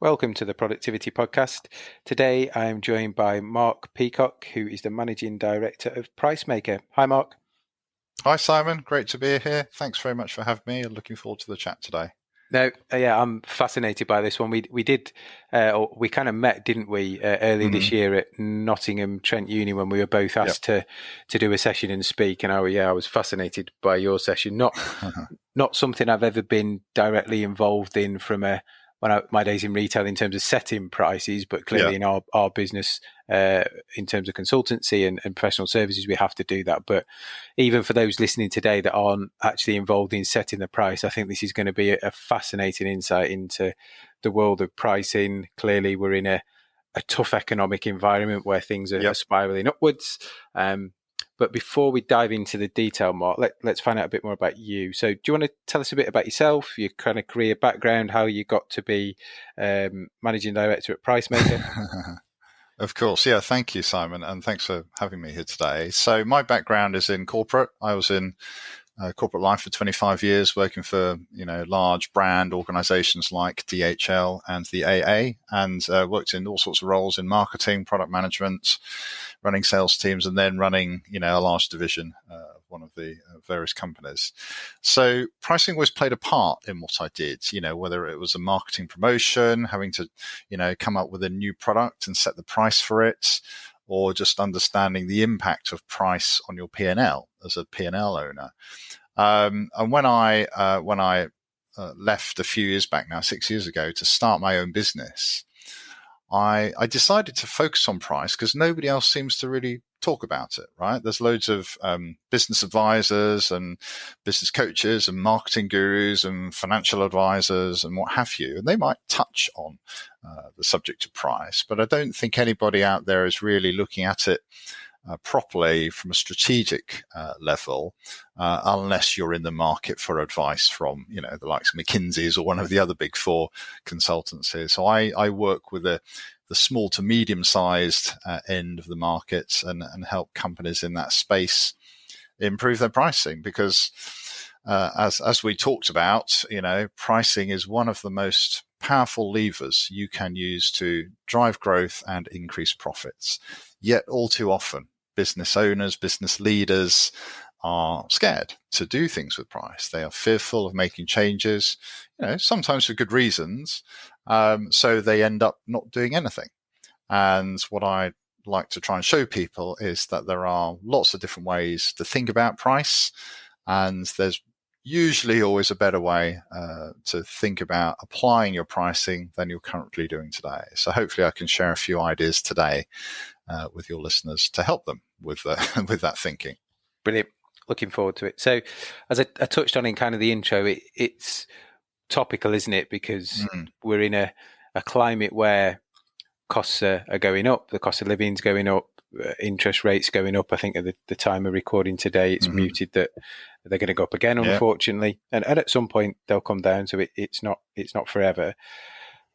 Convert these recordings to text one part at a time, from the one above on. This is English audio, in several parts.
Welcome to the Productivity Podcast. Today I am joined by Mark Peacock, who is the Managing Director of Pricemaker. Hi, Mark. Hi, Simon. Great to be here. Thanks very much for having me. I'm looking forward to the chat today. I'm fascinated by this one. We kind of met, didn't we, earlier this year at Nottingham Trent Uni when we were both asked to do a session and speak. And I was fascinated by your session. Not something I've ever been directly involved in from my days in retail in terms of setting prices, but clearly in our business, in terms of consultancy and professional services, we have to do that. But even for those listening today that aren't actually involved in setting the price, I think this is going to be a fascinating insight into the world of pricing. Clearly, we're in a tough economic environment where things are spiraling upwards. But before we dive into the detail, Mark, let's find out a bit more about you. So do you want to tell us a bit about yourself, your kind of career background, how you got to be Managing Director at Pricemaker? Of course. Yeah. Thank you, Simon. And thanks for having me here today. So my background is in corporate. I was in corporate life for 25 years, working for, large brand organizations like DHL and the AA, and worked in all sorts of roles in marketing, product management, running sales teams, and then running, a large division of one of the various companies. So pricing always played a part in what I did, whether it was a marketing promotion, having to, come up with a new product and set the price for it, or just understanding the impact of price on your P&L as a P&L owner. And when I left a few years back now, 6 years ago, to start my own business, I decided to focus on price because nobody else seems to really talk about it, right? There's loads of business advisors and business coaches and marketing gurus and financial advisors and what have you, and they might touch on the subject of price, but I don't think anybody out there is really looking at it properly from a strategic level, unless you're in the market for advice from, the likes of McKinsey's or one of the other big four consultancies. So I work with the small to medium-sized end of the market and help companies in that space improve their pricing because, as we talked about, pricing is one of the most powerful levers you can use to drive growth and increase profits. Yet all too often, business owners, business leaders are scared to do things with price. They are fearful of making changes, sometimes for good reasons. So they end up not doing anything. And what I like to try and show people is that there are lots of different ways to think about price, and there's usually always a better way to think about applying your pricing than you're currently doing today. So hopefully I can share a few ideas today with your listeners to help them with with that thinking. Brilliant. Looking forward to it. So as I touched on in kind of the intro, it's topical, isn't it? Because we're in a climate where costs are going up, the cost of living is going up, interest rates going up. I think at the time of recording today, it's muted that they're going to go up again, unfortunately. And at some point they'll come down. So it's not forever.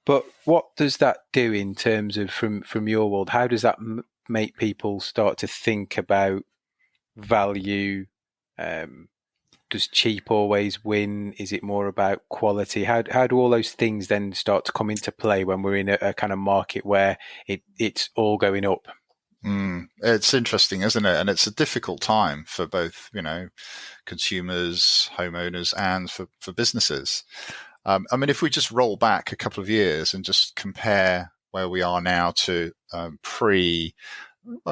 But what does that do in terms of from your world? How does that make people start to think about value? Does cheap always win? Is it more about quality? How do all those things then start to come into play when we're in a kind of market where it's all going up? It's interesting, isn't it? And it's a difficult time for both, consumers, homeowners, and for businesses. If we just roll back a couple of years and just compare where we are now to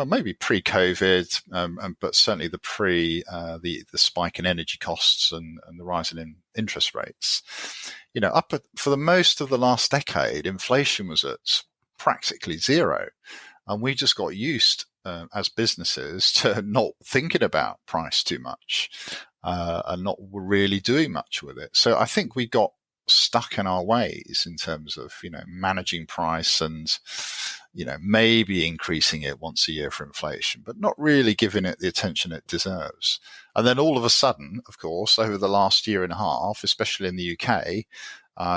maybe pre-COVID, but certainly the spike in energy costs and the rise in interest rates. For the most of the last decade, inflation was at practically zero. And we just got used as businesses to not thinking about price too much and not really doing much with it. So I think we got stuck in our ways in terms of, managing price and, maybe increasing it once a year for inflation, but not really giving it the attention it deserves. And then all of a sudden, of course, over the last year and a half, especially in the UK,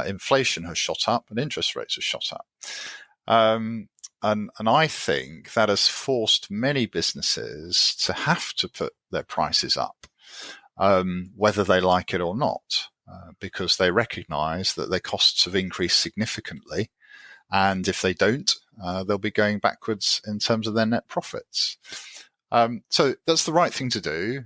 inflation has shot up and interest rates have shot up. And I think that has forced many businesses to have to put their prices up, whether they like it or not, because they recognize that their costs have increased significantly And if they don't, they'll be going backwards in terms of their net profits. So that's the right thing to do.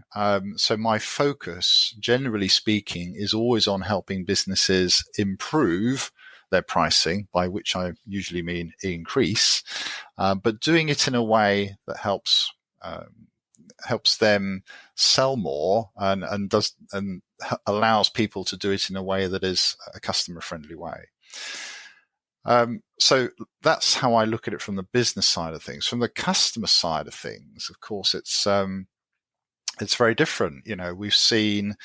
So my focus, generally speaking, is always on helping businesses improve their pricing, by which I usually mean increase, but doing it in a way that helps them sell more and allows people to do it in a way that is a customer friendly way. So that's how I look at it from the business side of things. From the customer side of things, of course, it's very different. We've seen,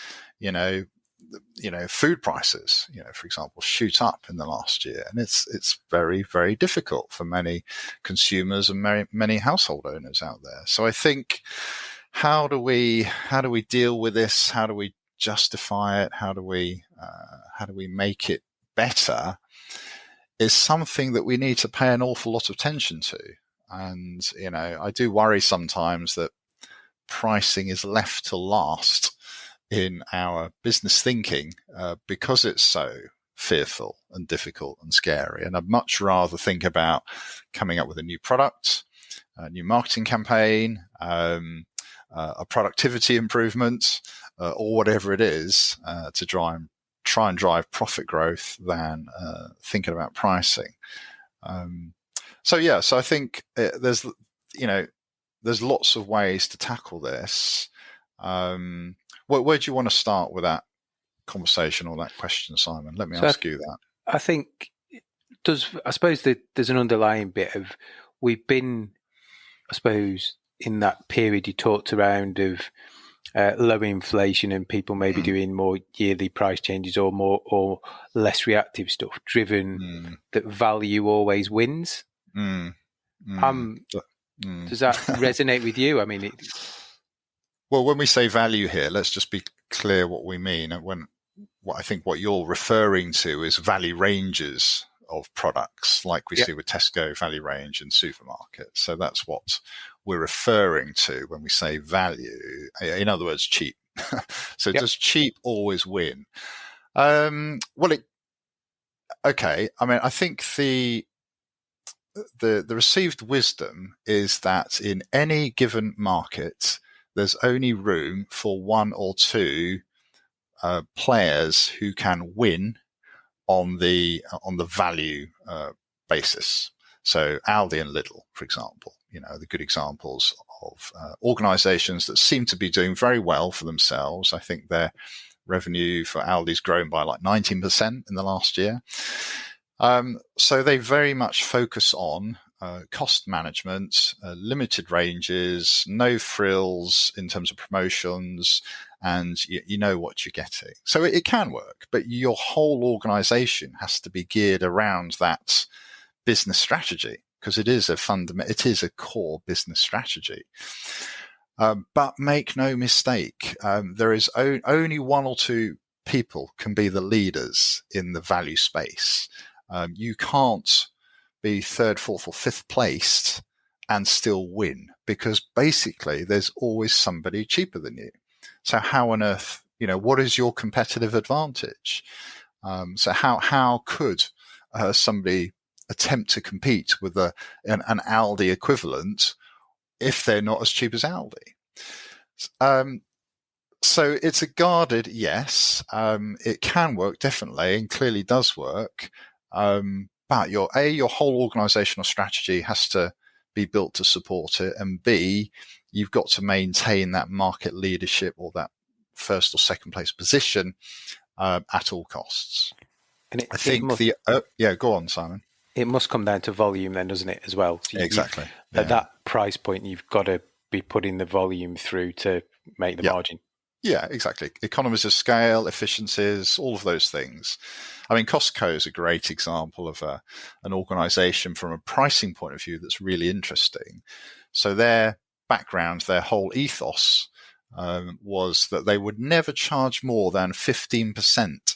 food prices, for example, shoot up in the last year, and it's very, very difficult for many consumers and many household owners out there. So I think, how do we deal with this? How do we justify it? How do we make it better? Is something that we need to pay an awful lot of attention to. And, I do worry sometimes that pricing is left to last in our business thinking because it's so fearful and difficult and scary. And I'd much rather think about coming up with a new product, a new marketing campaign, a productivity improvement, or whatever it is to try and drive profit growth than thinking about pricing. So I think there's lots of ways to tackle this. Where do you want to start with that conversation or that question, Simon? Let me ask you that. I think I suppose that there's an underlying bit of, we've been, I suppose, in that period you talked around of low inflation and people maybe doing more yearly price changes or less reactive stuff, driven that value always wins. Does that resonate with you? I mean, well, when we say value here, let's just be clear what we mean. I think what you're referring to is value ranges of products, like we see with Tesco value range and supermarkets. So that's what we're referring to when we say value. In other words, cheap. So does cheap always win? Okay. I mean, I think the received wisdom is that in any given market, there's only room for one or two players who can win on the value basis. So Aldi and Lidl, for example, the good examples of organizations that seem to be doing very well for themselves. I think their revenue for Aldi's grown by like 19% in the last year. So they very much focus on cost management, limited ranges, no frills in terms of promotions, and you know what you're getting. So it can work, but your whole organization has to be geared around that business strategy, because it is a core business strategy. But make no mistake, there is only one or two people can be the leaders in the value space. You can't be third, fourth, or fifth placed and still win, because basically there's always somebody cheaper than you. So how on earth, what is your competitive advantage? So how could somebody attempt to compete with an Aldi equivalent if they're not as cheap as Aldi? So it's a guarded yes. It can work, definitely, and clearly does work. But your whole organizational strategy has to be built to support it, and B, you've got to maintain that market leadership or that first or second place position at all costs. And I think go on, Simon. It must come down to volume then, doesn't it, as well? So exactly. At that price point, you've got to be putting the volume through to make the margin. Yeah, exactly. Economies of scale, efficiencies, all of those things. I mean, Costco is a great example of an organization from a pricing point of view that's really interesting. So their background, their whole ethos was that they would never charge more than 15%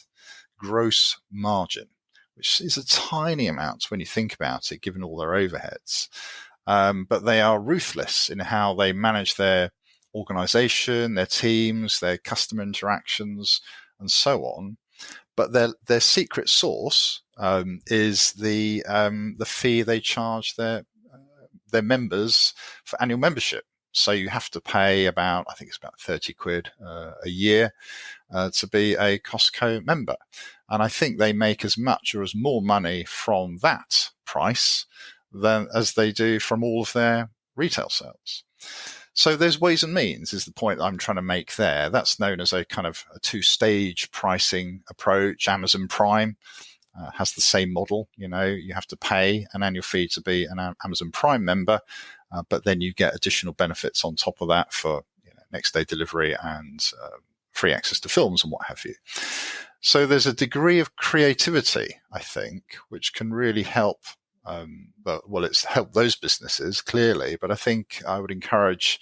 gross margin, which is a tiny amount when you think about it, given all their overheads. But they are ruthless in how they manage their organization, their teams, their customer interactions, and so on. but their secret sauce is the fee they charge their members for annual membership. So you have to pay about, I think it's about 30 quid a year to be a Costco member. And I think they make as much or as more money from that price than as they do from all of their retail sales. So there's ways and means is the point I'm trying to make there. That's known as a kind of a two-stage pricing approach. Amazon Prime has the same model. You have to pay an annual fee to be an Amazon Prime member, but then you get additional benefits on top of that for next day delivery and free access to films and what have you. So there's a degree of creativity, I think, which can really help. It's helped those businesses clearly, but I think I would encourage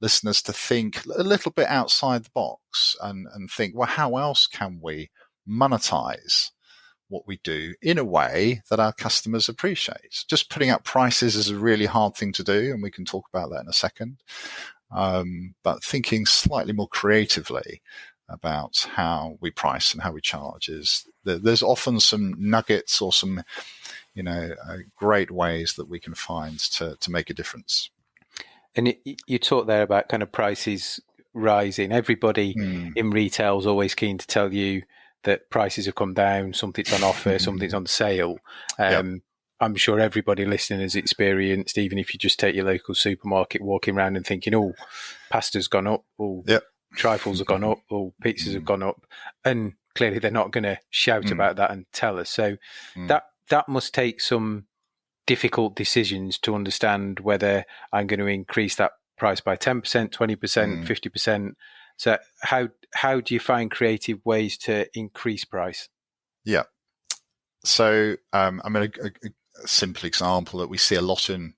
listeners to think a little bit outside the box and think, well, how else can we monetize what we do in a way that our customers appreciate? Just putting up prices is a really hard thing to do, and we can talk about that in a second. But thinking slightly more creatively about how we price and how we charge there's often some nuggets or some great ways that we can find to make a difference. And you talked there about kind of prices rising. Everybody in retail is always keen to tell you that prices have come down, something's on offer, something's on sale. I'm sure everybody listening has experienced, even if you just take your local supermarket, walking around and thinking, oh, pasta's gone up, oh, trifles have gone up, oh, pizzas have gone up. And clearly they're not going to shout about that and tell us. So that must take some difficult decisions to understand whether I'm going to increase that price by 10%, 20%, 50%. So how do you find creative ways to increase price? Yeah. So a simple example that we see a lot in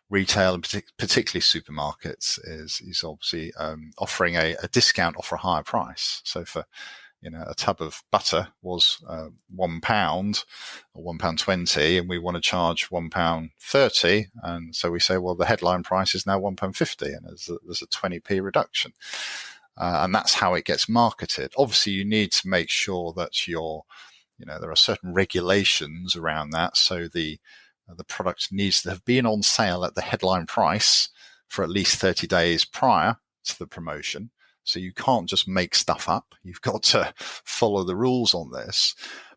retail and particularly supermarkets is obviously offering a discount off a higher price. So for a tub of butter was £1 or £1.20, and we want to charge £1.30, and so we say, well, the headline price is now £1.50, and there's a 20p reduction, and that's how it gets marketed. Obviously, you need to make sure that there are certain regulations around that, so the product needs to have been on sale at the headline price for at least 30 days prior to the promotion. So you can't just make stuff up. You've got to follow the rules on this.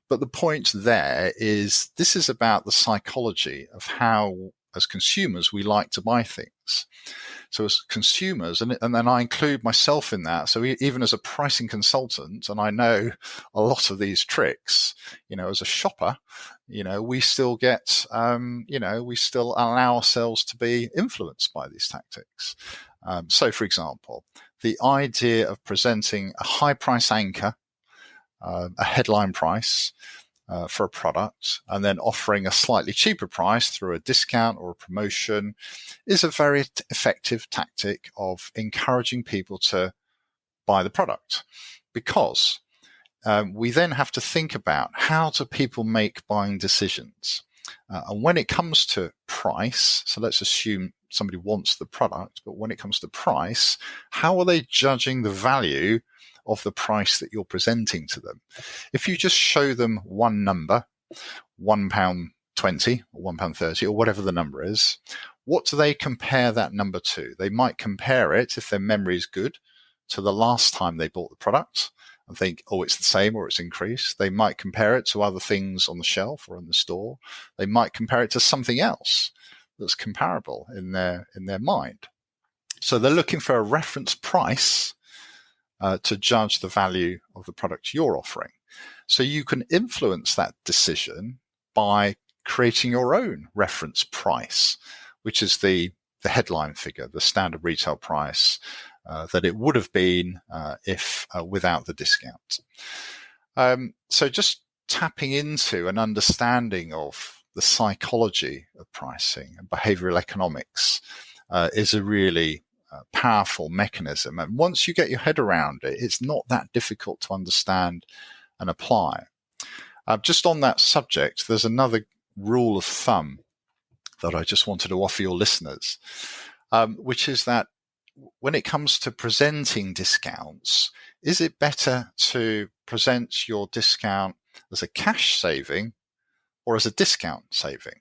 But the point there is this is about the psychology of how, as consumers, we like to buy things. So as consumers, and then I include myself in that. So even as a pricing consultant, and I know a lot of these tricks, as a shopper, we still get, we still allow ourselves to be influenced by these tactics. So for example, the idea of presenting a high price anchor, a headline price for a product, and then offering a slightly cheaper price through a discount or a promotion is a very effective tactic of encouraging people to buy the product, because we then have to think about how do people make buying decisions. And when it comes to price, so let's assume somebody wants the product, but when it comes to price, how are they judging the value of the price that you're presenting to them? If you just show them one number, £1.20 or £1.30 or whatever the number is, what do they compare that number to? They might compare it, if their memory is good, to the last time they bought the product and think, oh, it's the same or it's increased. They might compare it to other things on the shelf or in the store. They might compare it to something else that's comparable in their mind. So they're looking for a reference price to judge the value of the product you're offering. So you can influence that decision by creating your own reference price, which is the headline figure, the standard retail price that it would have been if without the discount. So just tapping into an understanding of the psychology of pricing and behavioral economics is a really powerful mechanism. And once you get your head around it, it's not that difficult to understand and apply. Just on that subject, there's another rule of thumb that I just wanted to offer your listeners, which is that when it comes to presenting discounts, is it better to present your discount as a cash saving or as a discount saving.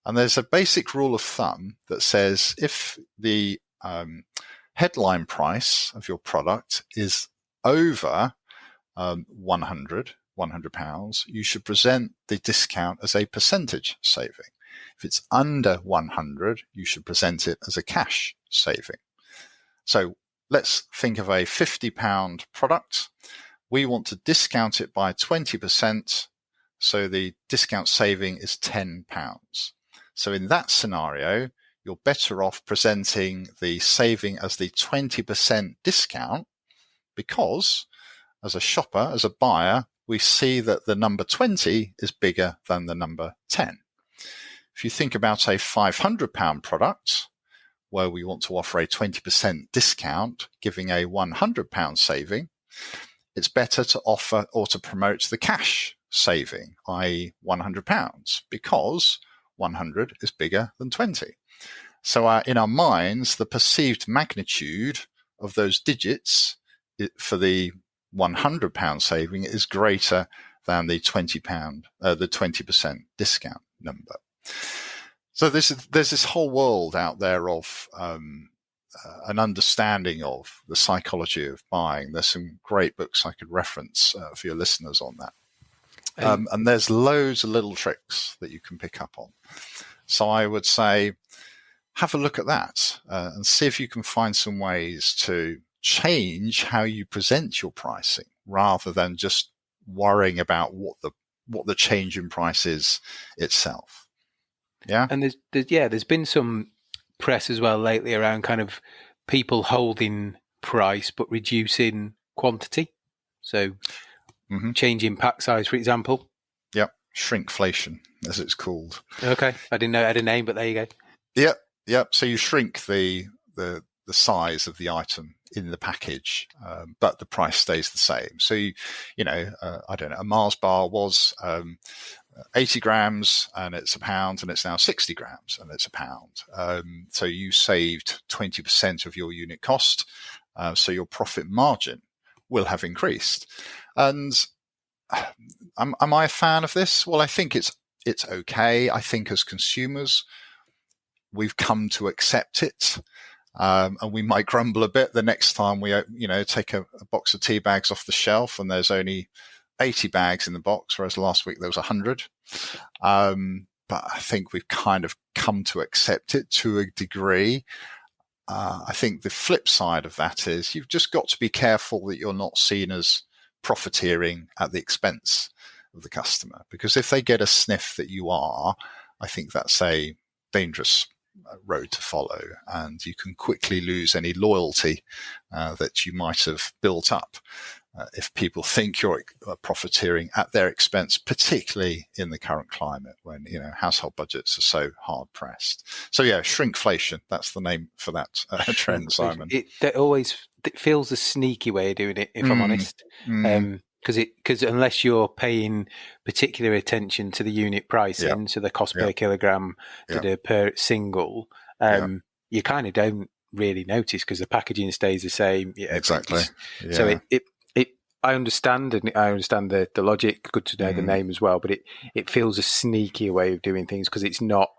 And there's a basic rule of thumb that says if the headline price of your product is over £100, you should present the discount as a percentage saving. If it's under 100, you should present it as a cash saving. So let's think of a £50 product. We want to discount it by 20%, so the discount saving is £10. So in that scenario, you're better off presenting the saving as the 20% discount, because as a shopper, as a buyer, we see that the number 20 is bigger than the number 10. If you think about a £500 product where we want to offer a 20% discount, giving a £100 saving, it's better to offer or to promote the cash saving, i.e. £100, because 100 is bigger than 20. So in our minds, the perceived magnitude of those digits for the £100 saving is greater than the the 20% discount number. So there's this whole world out there of an understanding of the psychology of buying. There's some great books I could reference for your listeners on that. And there's loads of little tricks that you can pick up on. So I would say, have a look at that and see if you can find some ways to change how you present your pricing, rather than just worrying about what the change in price is itself. Yeah. And there's been some press as well lately around kind of people holding price but reducing quantity. So changing pack size, for example. Yep. Shrinkflation, as it's called. Okay. I didn't know it had a name, but there you go. Yep. So you shrink the size of the item in the package, but the price stays the same. So I don't know, a Mars bar was 80 grams and it's £1, and it's now 60 grams and it's £1. So you saved 20% of your unit cost. So your profit margin will have increased. And am I a fan of this? Well, I think it's okay. I think as consumers, we've come to accept it. And we might grumble a bit the next time we, take a box of tea bags off the shelf and there's only 80 bags in the box, whereas last week there was 100. But I think we've kind of come to accept it to a degree. I think the flip side of that is you've just got to be careful that you're not seen as profiteering at the expense of the customer, because if they get a sniff that you are, I think that's a dangerous road to follow, and you can quickly lose any loyalty that you might have built up if people think you're profiteering at their expense, particularly in the current climate when household budgets are so hard pressed. So shrinkflation, that's the name for that trend, Simon. It always feels a sneaky way of doing it, if I'm honest. Because unless you're paying particular attention to the unit pricing, so the cost per kilogram to the per single, you kind of don't really notice because the packaging stays the same. Exactly. So I understand, and I understand the logic. Good to know the name as well, but it feels a sneaky way of doing things because it's not,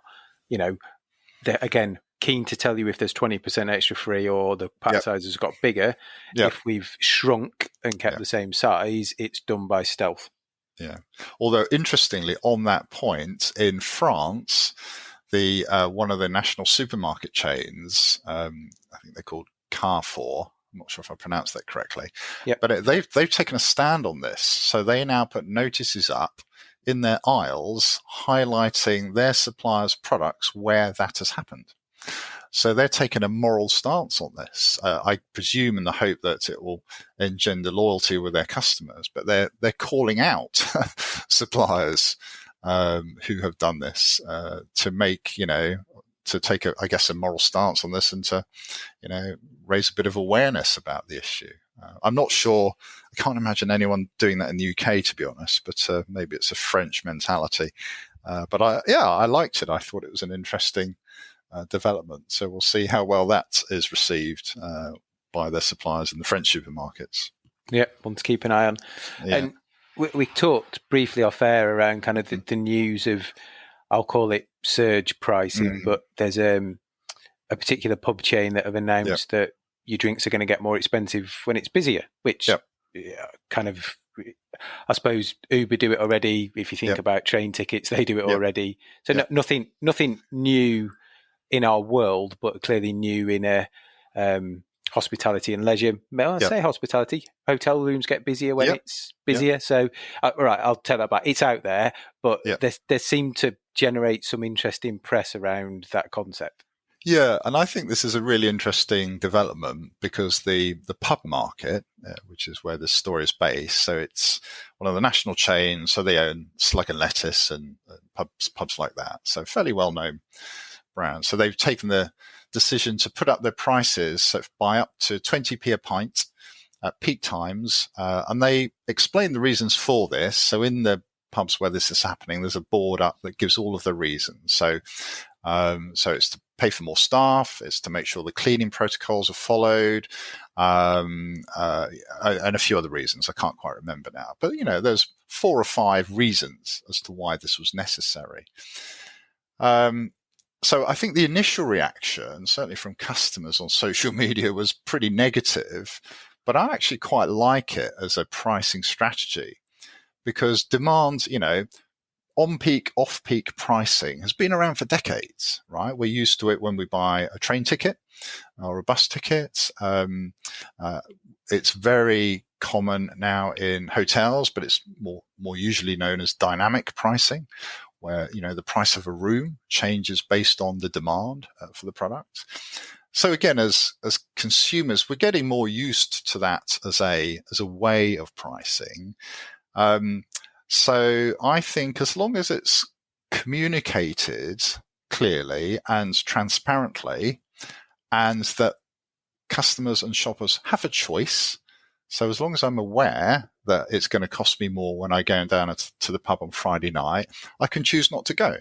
again, keen to tell you if there's 20% extra free or the pack size has got bigger. If we've shrunk and kept the same size, it's done by stealth. Yeah. Although interestingly, on that point, in France, the one of the national supermarket chains, I think they're called Carrefour. I'm not sure if I pronounced that correctly, but they've taken a stand on this. So they now put notices up in their aisles highlighting their suppliers' products where that has happened. So they're taking a moral stance on this. I presume in the hope that it will engender loyalty with their customers, but they're calling out suppliers who have done this to make, to take a moral stance on this and to, raise a bit of awareness about the issue. I'm not sure. I can't imagine anyone doing that in the UK, to be honest, but maybe it's a French mentality. But I liked it. I thought it was an interesting development. So we'll see how well that is received by their suppliers in the French supermarkets. Yeah, one to keep an eye on. Yeah. And we talked briefly off air around kind of the news of, I'll call it surge pricing, but there's a particular pub chain that have announced that your drinks are going to get more expensive when it's busier, which kind of, I suppose Uber do it already. If you think about train tickets, they do it already. So nothing new in our world, but clearly new in a hospitality and leisure. Well, I say hospitality. Hotel rooms get busier when it's busier. So, right, I'll tell that back. It's out there, but there seemed to generate some interesting press around that concept. Yeah, and I think this is a really interesting development because the pub market, which is where this story is based, so it's one of the national chains, so they own Slug and Lettuce and pubs like that, so fairly well-known brands. So they've taken the decision to put up their prices by up to 20p a pint at peak times, and they explain the reasons for this. So in the pubs where this is happening, there's a board up that gives all of the reasons. So it's to pay for more staff, it's to make sure the cleaning protocols are followed, and a few other reasons I can't quite remember now. But, there's 4 or 5 reasons as to why this was necessary. So I think the initial reaction, certainly from customers on social media, was pretty negative, but I actually quite like it as a pricing strategy because demand, on-peak, off-peak pricing has been around for decades, right? We're used to it when we buy a train ticket or a bus ticket. It's very common now in hotels, but it's more usually known as dynamic pricing, where, the price of a room changes based on the demand for the product. So again, as consumers, we're getting more used to that as a way of pricing. So I think as long as it's communicated clearly and transparently, and that customers and shoppers have a choice. So as long as I'm aware that it's going to cost me more when I go down to the pub on Friday night, I can choose not to go.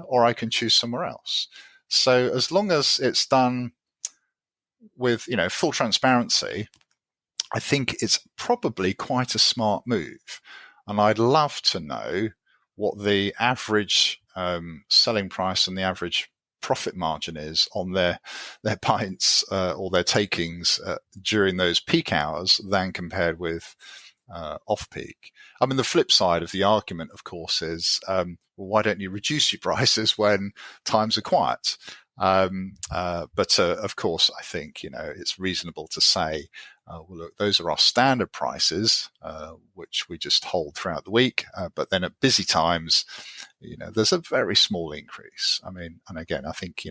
Or I can choose somewhere else. So as long as it's done with, full transparency, I think it's probably quite a smart move. And I'd love to know what the average selling price and the average profit margin is on their pints or their takings during those peak hours than compared with off-peak. I mean, the flip side of the argument, of course, is why don't you reduce your prices when times are quiet? But of course, I think, it's reasonable to say, well, look, those are our standard prices, which we just hold throughout the week. But then at busy times, there's a very small increase. I mean, and again, I think,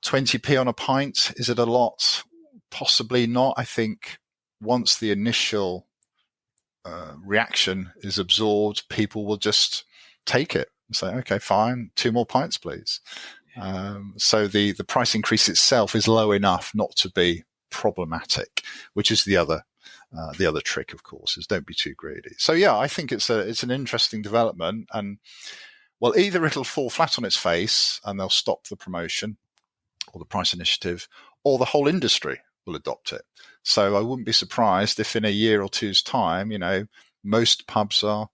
20p on a pint, is it a lot? Possibly not. I think once the initial reaction is absorbed, people will just take it and say, okay, fine, 2 more pints, please. So the price increase itself is low enough not to be problematic, which is the other trick, of course, is don't be too greedy. So yeah, I think it's an interesting development, and well, either it'll fall flat on its face and they'll stop the promotion or the price initiative, or the whole industry will adopt it. So I wouldn't be surprised if in a year or two's time, most pubs are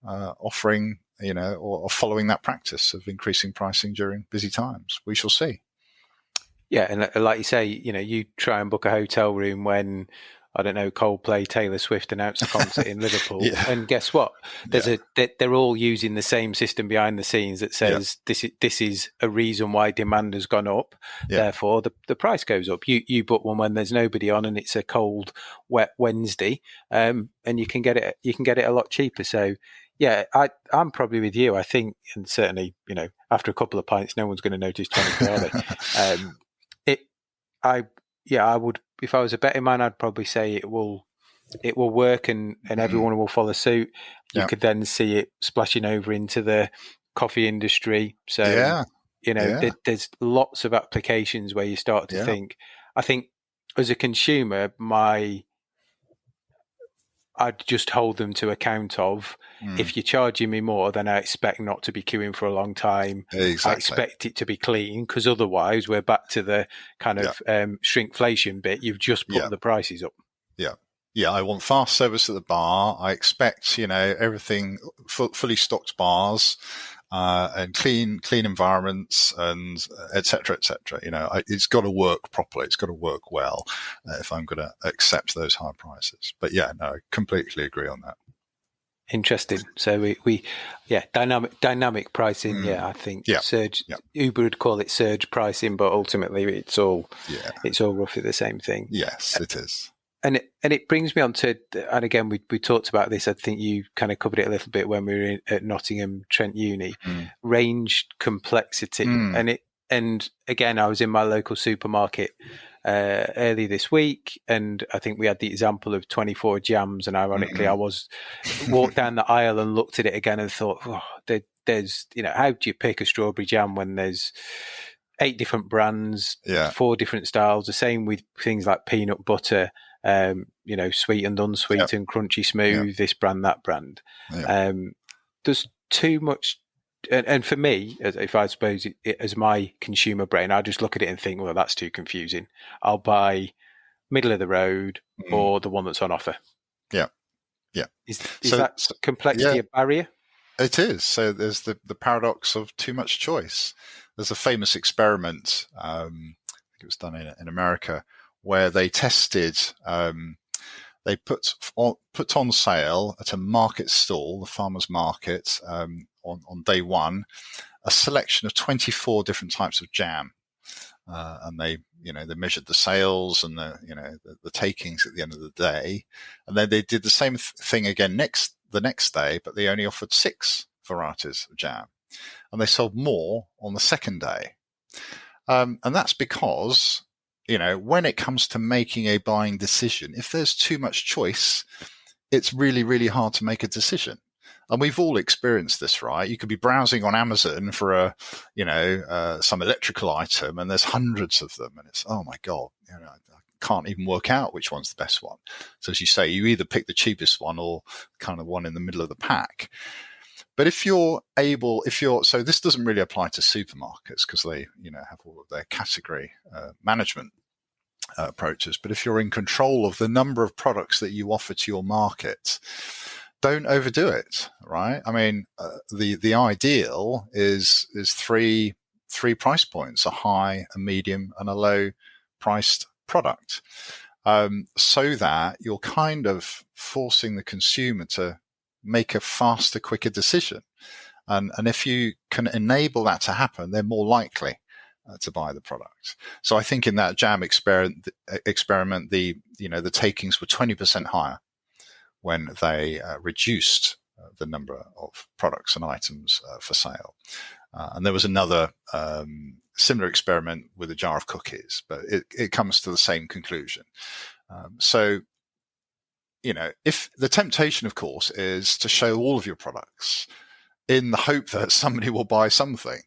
offering, or following that practice of increasing pricing during busy times. We shall see. Yeah, and like you say, you try and book a hotel room when, I don't know, Coldplay, Taylor Swift announced a concert in Liverpool, and guess what? They're all using the same system behind the scenes that says this is a reason why demand has gone up. Therefore, the price goes up. You book one when there's nobody on, and it's a cold, wet Wednesday, and you can get it a lot cheaper. So. Yeah, I'm probably with you. I think, and certainly, after a couple of pints, no one's going to notice 20, are they? I would, if I was a betting man, I'd probably say it will work, and everyone will follow suit. You could then see it splashing over into the coffee industry. So, there's lots of applications where you start to think. I think as a consumer, I'd just hold them to account of, if you're charging me more, then I expect not to be queuing for a long time. Exactly. I expect it to be clean, because otherwise we're back to the kind of shrinkflation bit. You've just put the prices up. Yeah. Yeah, I want fast service at the bar. I expect, everything fully stocked bars, and clean environments, and et cetera, et cetera. It's got to work properly. It's got to work well if I'm going to accept those high prices. But yeah, no, I completely agree on that. Interesting. So dynamic pricing. Yeah, I think surge. Yeah. Uber would call it surge pricing, but ultimately it's all roughly the same thing. Yes, it is. And it brings me on to, and again, we talked about this. I think you kind of covered it a little bit when we were at Nottingham Trent Uni. Range complexity, and again, I was in my local supermarket early this week, and I think we had the example of 24 jams. And ironically, I walked down the aisle and looked at it again and thought, there's how do you pick a strawberry jam when there's 8 different brands, 4 different styles? The same with things like peanut butter. Sweet and unsweetened, crunchy, smooth, this brand, that brand. There's too much. And for me, if I suppose as my consumer brain, I just look at it and think, well, that's too confusing. I'll buy middle of the road or the one that's on offer. Yeah. Yeah. Is that complexity a barrier? It is. So there's the paradox of too much choice. There's a famous experiment, I think it was done in America, where they tested, they put on sale at a market stall, the farmer's market, on day one, a selection of 24 different types of jam. And they measured the sales and the takings at the end of the day. And then they did the same thing again the next day, but they only offered 6 varieties of jam. And they sold more on the second day. And that's because, when it comes to making a buying decision, if there's too much choice, it's really, really hard to make a decision. And we've all experienced this, right? You could be browsing on Amazon for some electrical item, and there's hundreds of them, and it's, oh my God, I can't even work out which one's the best one. So as you say, you either pick the cheapest one or kind of one in the middle of the pack. But so this doesn't really apply to supermarkets because they, have all of their category management approaches. But if you're in control of the number of products that you offer to your market, don't overdo it, right? I mean, the ideal is 3 price points: a high, a medium, and a low priced product, so that you're kind of forcing the consumer to make a faster, quicker decision. And if you can enable that to happen, they're more likely to buy the product. So I think in that jam experiment, the takings were 20% higher when they reduced the number of products and items for sale. And there was another similar experiment with a jar of cookies, but it comes to the same conclusion. If the temptation, of course, is to show all of your products in the hope that somebody will buy something.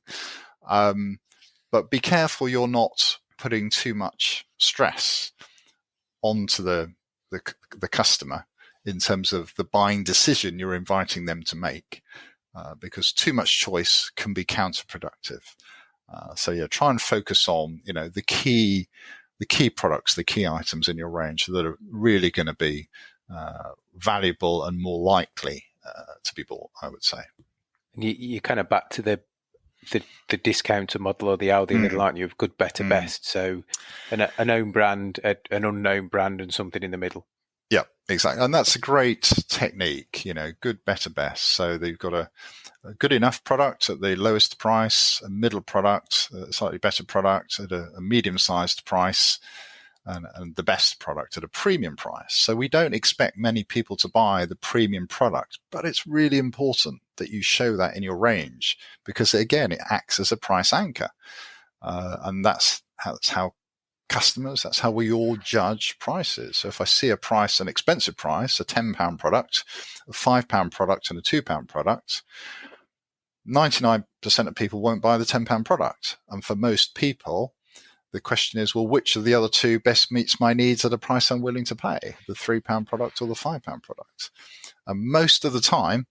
But be careful you're not putting too much stress onto the customer in terms of the buying decision you're inviting them to make, because too much choice can be counterproductive. Try and focus on, the key products, the key items in your range that are really going to be valuable and more likely to be bought, I would say. And you're kind of back to the discounter model or the Aldi middle, aren't you, of good, better, best? So an own brand, an unknown brand, and something in the middle. Yeah, exactly. And that's a great technique, good, better, best. So they've got a good enough product at the lowest price, a middle product, a slightly better product at a medium-sized price, and the best product at a premium price. So we don't expect many people to buy the premium product, but it's really important that you show that in your range because, again, it acts as a price anchor. And that's how customers, that's how we all judge prices. So if I see a price, an expensive price, a £10 product, a £5 product, and a £2 product, 99% of people won't buy the £10 product. And for most people, the question is, well, which of the other two best meets my needs at a price I'm willing to pay, the £3 product or the £5 product? And most of the time,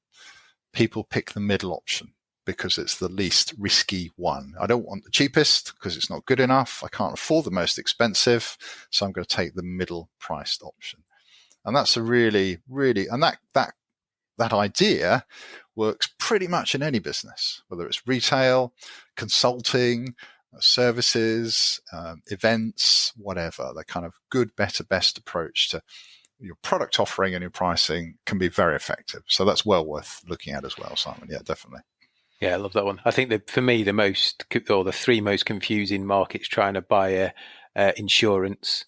people pick the middle option because it's the least risky one. I don't want the cheapest because it's not good enough. I can't afford the most expensive, so I'm going to take the middle priced option. And that's a really, really, and that idea works pretty much in any business, whether it's retail, consulting, services, events, whatever. The kind of good, better, best approach to your product offering and your pricing can be very effective. So that's well worth looking at as well, Simon. Yeah, definitely. Yeah, I love that one. I think that for me, the three most confusing markets trying to buy insurance,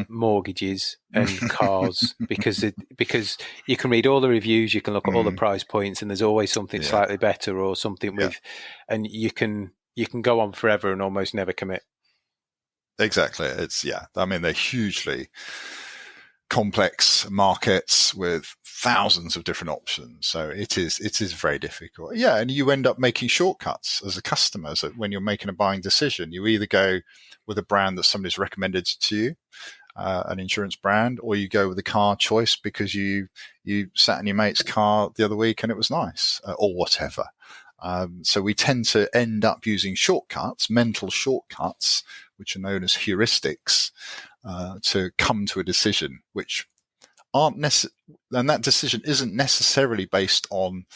mortgages, and cars, because you can read all the reviews, you can look at all the price points, and there's always something slightly better or something with, and you can go on forever and almost never commit. Exactly. I mean, they're hugely complex markets with thousands of different options. So it is very difficult. Yeah. And you end up making shortcuts as a customer. So when you're making a buying decision, you either go with a brand that somebody's recommended to you, an insurance brand, or you go with a car choice because you sat in your mate's car the other week and it was nice, or whatever. So we tend to end up using shortcuts, mental shortcuts, which are known as heuristics, to come to a decision, which aren't and that decision isn't necessarily based on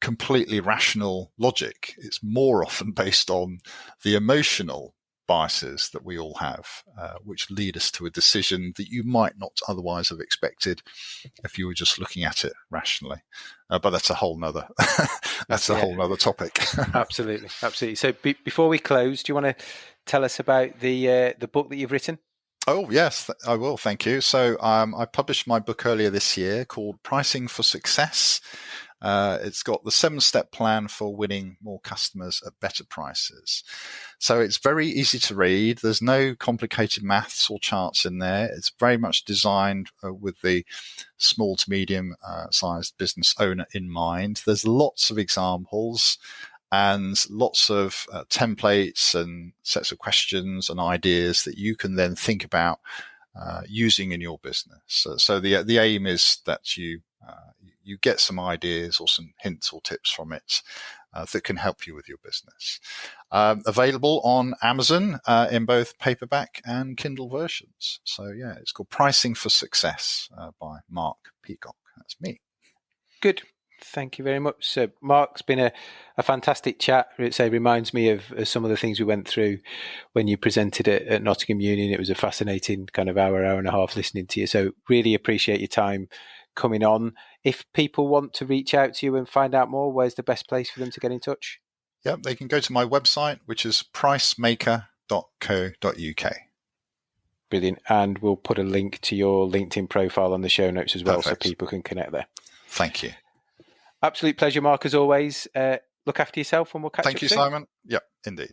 completely rational logic. It's more often based on the emotional biases that we all have, which lead us to a decision that you might not otherwise have expected if you were just looking at it rationally. But that's a whole nother whole nother topic. Absolutely. So before we close, do you want to tell us about the book that you've written? Oh, yes, I will. Thank you. So I published my book earlier this year called Pricing for Success. It's got the 7-step plan for winning more customers at better prices. So it's very easy to read. There's no complicated maths or charts in there. It's very much designed with the small to medium sized business owner in mind. There's lots of examples and lots of templates and sets of questions and ideas that you can then think about using in your business. So the aim is that you get some ideas or some hints or tips from it that can help you with your business. Available on Amazon in both paperback and Kindle versions. So yeah, it's called Pricing for Success by Mark Peacock. That's me. Good. Thank you very much. So Mark's been a fantastic chat. It reminds me of some of the things we went through when you presented it at Nottingham Union. It was a fascinating kind of hour and a half listening to you. So really appreciate your time coming on. If people want to reach out to you and find out more, where's the best place for them to get in touch? Yeah, they can go to my website, which is pricemaker.co.uk. Brilliant. And we'll put a link to your LinkedIn profile on the show notes as well. Perfect. So people can connect there. Thank you. Absolute pleasure, Mark, as always. Look after yourself and we'll catch up soon. Thank you, Simon. Yep, indeed.